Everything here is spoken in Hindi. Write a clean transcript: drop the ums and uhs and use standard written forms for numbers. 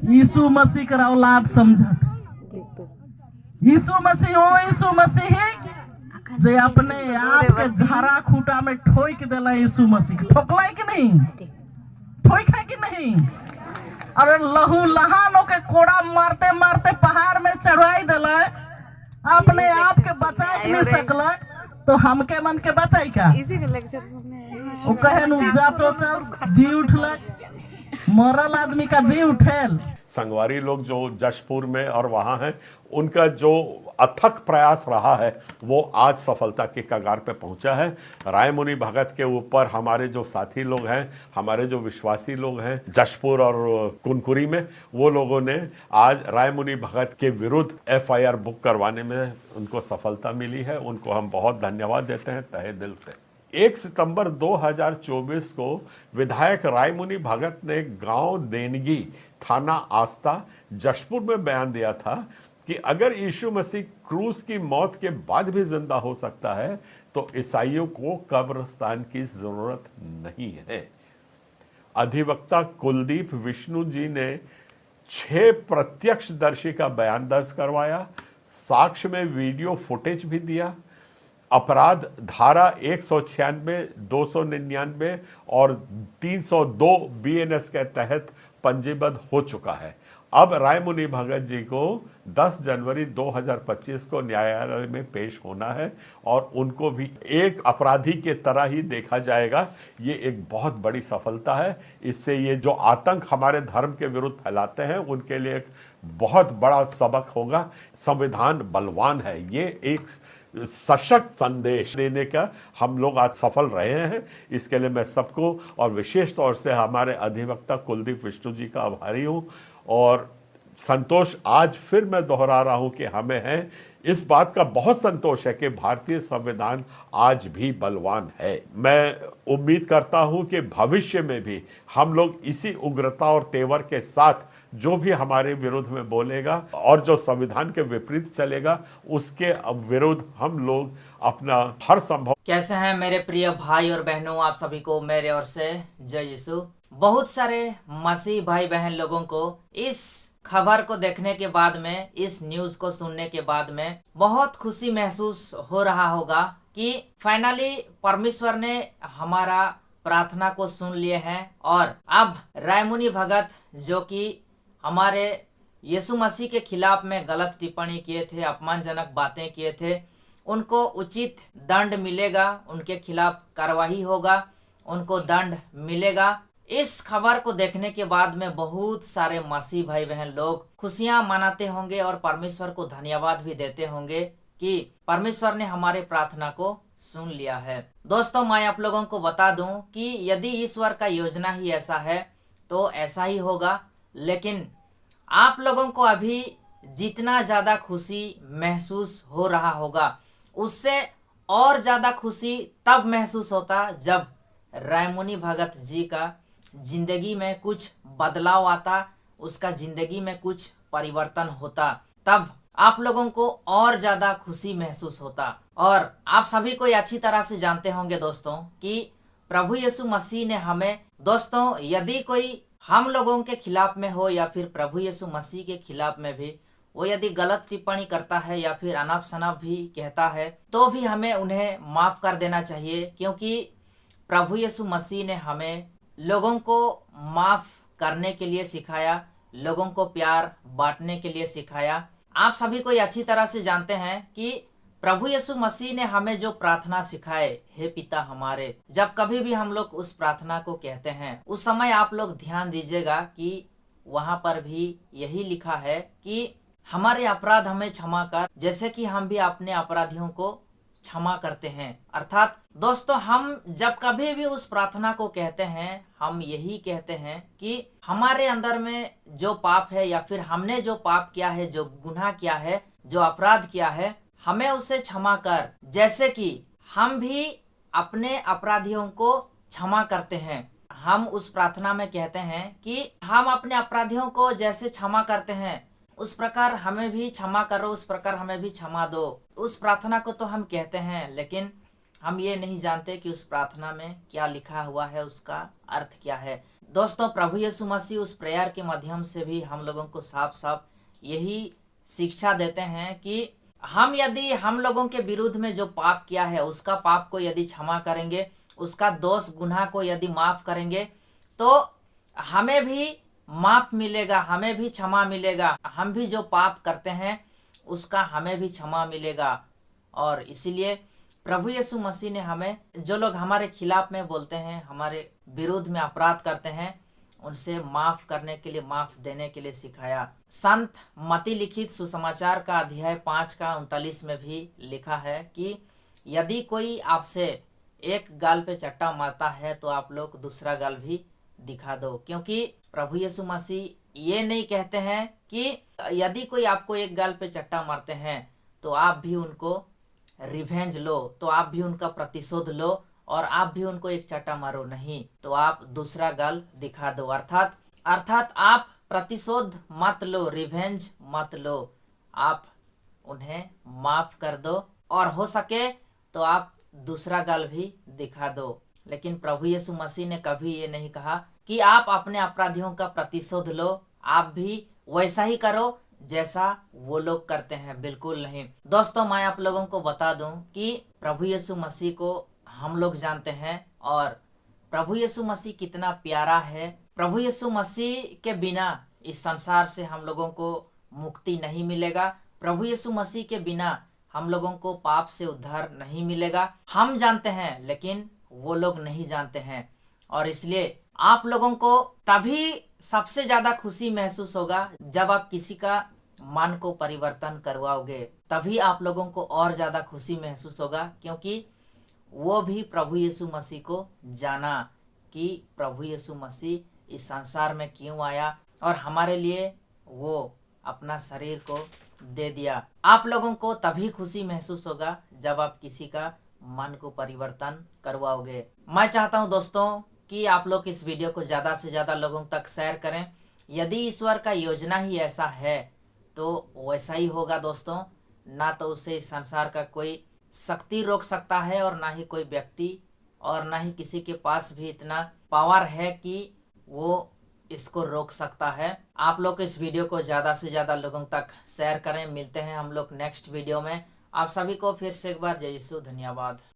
यीशु मसीह का औलाद समझत। यीशु मसीह हो, यीशु मसीह जे अपने आप के झाड़ा खूटा में ठोक देला। यीशु मसीह ठोकला कि नहीं, ठोक है कि नहीं? अरे लहू लहानों के कोड़ा मारते मारते पहाड़ में चढ़ाई दिला, अपने आप के बचा नहीं सकल, तो हमके मन के बचाई क्या? वो कहे जा तो चल जी उठल, मरल आदमी का जी उठेल। संगवारी लोग जो जशपुर में और वहां हैं, उनका जो अथक प्रयास रहा है वो आज सफलता के कगार पे पहुंचा है। रायमुनि भगत के ऊपर हमारे जो साथी लोग हैं, हमारे जो विश्वासी लोग हैं जशपुर और कुनकुरी में, वो लोगों ने आज रायमुनि भगत के विरुद्ध FIR बुक करवाने में उनको सफलता मिली है। उनको हम बहुत धन्यवाद देते हैं तहे दिल से। 1 सितंबर 2024 को विधायक रायमुनि भगत ने गांव देनगी, थाना आस्था, जशपुर में बयान दिया था कि अगर यीशु मसीह क्रूस की मौत के बाद भी जिंदा हो सकता है तो ईसाइयों को कब्रिस्तान की जरूरत नहीं है। अधिवक्ता कुलदीप विष्णु जी ने 6 प्रत्यक्षदर्शी का बयान दर्ज करवाया, साक्ष्य में वीडियो फुटेज भी दिया। अपराध धारा 196, 299 और 302 BNS के तहत पंजीबद्ध हो चुका है। अब रायमुनि भगत जी को 10 जनवरी 2025 को न्यायालय में पेश होना है और उनको भी एक अपराधी के तरह ही देखा जाएगा। ये एक बहुत बड़ी सफलता है। इससे ये जो आतंक हमारे धर्म के विरुद्ध फैलाते हैं उनके लिए एक बहुत बड़ा सबक होगा। संविधान बलवान है। ये एक सशक्त संदेश देने का हम लोग आज सफल रहे हैं। इसके लिए मैं सबको और विशेष तौर से हमारे अधिवक्ता कुलदीप विष्णु जी का आभारी हूं। और संतोष आज फिर मैं दोहरा रहा हूं कि हमें है इस बात का बहुत संतोष है कि भारतीय संविधान आज भी बलवान है। मैं उम्मीद करता हूं कि भविष्य में भी हम लोग इसी उग्रता और तेवर के साथ जो भी हमारे विरुद्ध में बोलेगा और जो संविधान के विपरीत चलेगा उसके विरुद्ध हम लोग अपना हर संभव। कैसे हैं मेरे प्रिय भाई और बहनों, आप सभी को मेरे ओर से जय यीशु। बहुत सारे मसीह भाई बहन लोगों को इस खबर को देखने के बाद में, इस न्यूज को सुनने के बाद में बहुत खुशी महसूस हो रहा होगा कि फाइनली परमेश्वर ने हमारा प्रार्थना को सुन लिए हैं और अब रायमुनि भगत जो कि हमारे यीशु मसीह के खिलाफ में गलत टिप्पणी किए थे, अपमानजनक बातें किए थे, उनको उचित दंड मिलेगा, उनके खिलाफ कार्रवाई होगा, उनको दंड मिलेगा। इस खबर को देखने के बाद में बहुत सारे मसीह भाई बहन लोग खुशियां मनाते होंगे और परमेश्वर को धन्यवाद भी देते होंगे कि परमेश्वर ने हमारे प्रार्थना को सुन लिया है। दोस्तों, मैं आप लोगों को बता दूं कि यदि ईश्वर का योजना ही ऐसा है तो ऐसा ही होगा। लेकिन आप लोगों को अभी जितना ज्यादा खुशी महसूस हो रहा होगा उससे और ज्यादा खुशी तब महसूस होता जब रायमुनि भगत जी का जिंदगी में कुछ बदलाव आता, उसका जिंदगी में कुछ परिवर्तन होता, तब आप लोगों को और ज्यादा खुशी महसूस होता। और आप सभी को अच्छी तरह से जानते होंगे दोस्तों कि प्रभु यीशु मसीह ने हमें, दोस्तों यदि कोई हम लोगों के खिलाफ में हो या फिर प्रभु यीशु मसीह के खिलाफ में भी वो यदि गलत टिप्पणी करता है या फिर अनाप शनाप भी कहता है तो भी हमें उन्हें माफ कर देना चाहिए, क्योंकि प्रभु यीशु मसीह ने हमें लोगों को माफ करने के लिए सिखाया, लोगों को प्यार बांटने के लिए सिखाया। आप सभी को अच्छी तरह से जानते हैं कि प्रभु यीशु मसीह ने हमें जो प्रार्थना सिखाए, हे पिता हमारे, जब कभी भी हम लोग उस प्रार्थना को कहते हैं उस समय आप लोग ध्यान दीजिएगा कि वहां पर भी यही लिखा है कि हमारे अपराध हमें क्षमा कर जैसे कि हम भी अपने अपराधियों को क्षमा करते हैं। अर्थात दोस्तों, हम जब कभी भी उस प्रार्थना को कहते हैं हम यही कहते हैं कि हमारे अंदर में जो पाप है या फिर हमने जो पाप किया है, जो गुनाह किया है, जो अपराध किया है, हमें उसे क्षमा कर जैसे कि हम भी अपने अपराधियों को क्षमा करते हैं। हम उस प्रार्थना में कहते हैं कि हम अपने अपराधियों को जैसे क्षमा करते हैं उस प्रकार हमें भी क्षमा करो, उस प्रकार हमें भी क्षमा दो। उस प्रार्थना को तो हम कहते हैं, लेकिन हम ये नहीं जानते कि उस प्रार्थना में क्या लिखा हुआ है, उसका अर्थ क्या है। दोस्तों, प्रभु यीशु मसीह उस प्रेयर के माध्यम से भी हम लोगों को साफ साफ यही शिक्षा देते हैं कि हम यदि हम लोगों के विरुद्ध में जो पाप किया है उसका पाप को यदि क्षमा करेंगे, उसका दोष गुनाह को यदि माफ करेंगे, तो हमें भी माफ मिलेगा, हमें भी क्षमा मिलेगा। हम भी जो पाप करते हैं उसका हमें भी क्षमा मिलेगा। और इसीलिए प्रभु यीशु मसीह ने हमें, जो लोग हमारे खिलाफ में बोलते हैं, हमारे विरुद्ध में अपराध करते हैं, उनसे माफ करने के लिए, माफ देने के लिए सिखाया। संत मत्ती लिखित सुसमाचार का अध्याय 5 का 39 में भी लिखा है कि यदि कोई आपसे एक गाल पे चट्टा मारता है तो आप लोग दूसरा गाल भी दिखा दो। क्योंकि प्रभु यीशु मसीह ये नहीं कहते हैं कि यदि कोई आपको एक गाल पे चट्टा मारते हैं तो आप भी उनको रिवेंज लो, तो आप भी उनका प्रतिशोध लो और आप भी उनको एक चट्टा मारो। नहीं, तो आप दूसरा गाल दिखा दो। अर्थात आप प्रतिशोध मत लो, रिवेंज मत लो, आप उन्हें माफ कर दो और हो सके तो आप दूसरा गाल भी दिखा दो। लेकिन प्रभु यीशु मसीह ने कभी ये नहीं कहा कि आप अपने अपराधियों का प्रतिशोध लो, आप भी वैसा ही करो जैसा वो लोग करते हैं। बिल्कुल नहीं। दोस्तों, मैं आप लोगों को बता दूं कि प्रभु यीशु मसीह को हम लोग जानते हैं और प्रभु यीशु मसीह कितना प्यारा है। प्रभु यीशु मसीह के बिना इस संसार से हम लोगों को मुक्ति नहीं मिलेगा। प्रभु यीशु मसीह के बिना हम लोगों को पाप से उद्धार नहीं मिलेगा। हम जानते हैं लेकिन वो लोग नहीं जानते हैं। और इसलिए आप लोगों को तभी सबसे ज्यादा खुशी महसूस होगा जब आप किसी का मन को परिवर्तन करवाओगे, तभी आप लोगों को और ज्यादा खुशी महसूस होगा। क्योंकि वो भी प्रभु यीशु मसीह को जाना कि प्रभु यीशु मसीह इस संसार में क्यों आया और हमारे लिए वो अपना शरीर को दे दिया। आप लोगों को तभी खुशी महसूस होगा जब आप किसी का मन को परिवर्तन करवाओगे। मैं चाहता हूं दोस्तों कि आप लोग इस वीडियो को ज़्यादा से ज़्यादा लोगों तक शेयर करें। यदि ईश्वर का योजना ही ऐसा है तो वैसा ही होगा दोस्तों। ना तो उसे इस संसार का कोई शक्ति रोक सकता है और ना ही कोई व्यक्ति और ना ही किसी के पास भी इतना पावर है कि वो इसको रोक सकता है। आप लोग इस वीडियो को ज़्यादा से ज़्यादा लोगों तक शेयर करें। मिलते हैं हम लोग नेक्स्ट वीडियो में। आप सभी को फिर से एक बार जय यीशु, धन्यवाद।